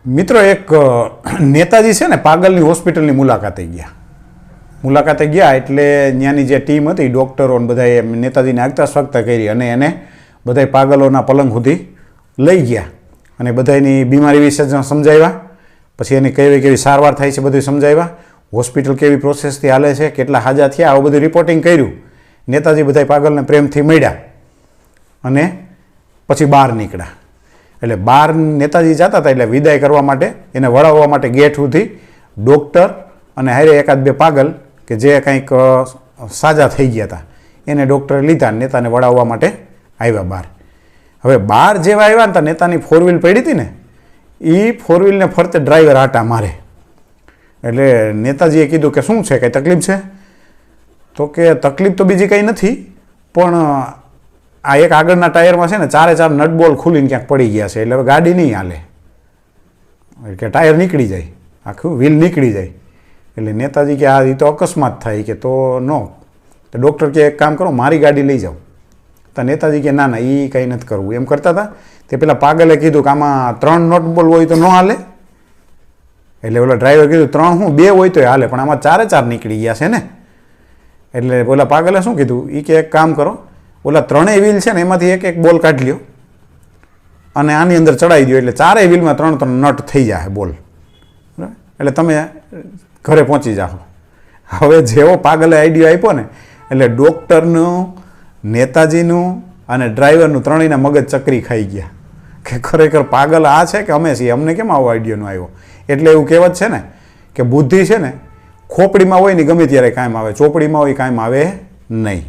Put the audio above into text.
મિત્રો એક નેતાજી છે ને પાગલની હોસ્પિટલની મુલાકાતે ગયા એટલે ત્યાંની જે ટીમ હતી ડૉક્ટરો બધાએ નેતાજીને આગતા સ્વાગતા કરી અને એને બધા પાગલોના પલંગ સુધી લઈ ગયા અને બધાની બીમારી વિશે સમજાવ્યા, પછી એની કેવી કેવી સારવાર થાય છે બધું સમજાવ્યા, હોસ્પિટલ કેવી પ્રોસેસથી હાલે છે, કેટલા હાજા થયા, આવું બધું રિપોર્ટિંગ કર્યું. નેતાજી બધા પાગલને પ્રેમથી મળ્યા અને પછી બહાર નીકળ્યા. એટલે બહાર નેતાજી જતા હતા એટલે વિદાય કરવા માટે એને વળાવવા માટે ગેટ સુધી ડૉક્ટર અને હારે એકાદ બે પાગલ કે જે કંઈક સાજા થઈ ગયા હતા એને ડૉક્ટરે લીધા, નેતાને વળાવવા માટે આવ્યા બહાર. હવે બહાર જેવા આવ્યા ને તો નેતાની ફોર વ્હીલ પડી હતી ને એ ફોર વ્હીલને ફરતે ડ્રાઈવર આટા મારે. એટલે નેતાજીએ કીધું કે શું છે, કંઈ તકલીફ છે? તો કે તકલીફ તો બીજી કંઈ નથી, પણ આ એક આગળના ટાયરમાં છે ને ચારે ચાર નટબોલ ખુલીને ક્યાંક પડી ગયા છે, એટલે હવે ગાડી નહીં હાલે, કે ટાયર નીકળી જાય, આખું વ્હીલ નીકળી જાય. એટલે નેતાજી કે આ એ તો અકસ્માત થાય કે તો નો. તો ડૉક્ટર કે એક કામ કરો, મારી ગાડી લઈ જાઓ. તો નેતાજી કે ના ના એ કંઈ નથી કરવું એમ કરતા હતા. તે પેલા પાગલે કીધું કે આમાં 3 નટબોલ હોય તો ન હાલે. એટલે ઓલા ડ્રાઈવર કીધું 3 હું 2 હોય તો હાલે, પણ આમાં ચારે ચાર નીકળી ગયા છે ને. એટલે ઓલા પાગલે શું કીધું, એ કે એક કામ કરો, ઓલા 3 વ્હીલ છે ને એમાંથી એક એક બોલ કાઢી લ્યો અને આની અંદર ચડાવી દો, એટલે ચારેય વ્હીલમાં 3 નટ થઈ જાય બોલ, એટલે તમે ઘરે પહોંચી જાઓ. હવે જેવો પાગલે આઈડિયા આપ્યો ને એટલે ડૉક્ટરનું, નેતાજીનું અને ડ્રાઈવરનું ત્રણેયના મગજ ચકરી ખાઈ ગયા કે ખરેખર પાગલ આ છે કે અમે છીએ, અમને કેમ આવો આઈડિયાનો આવ્યો. એટલે એવું કહેવત છે ને કે બુદ્ધિ છે ને ખોપડીમાં હોય ને ગમે ત્યારે કાયમ આવે, ચોપડીમાં હોય કાયમ આવે નહીં.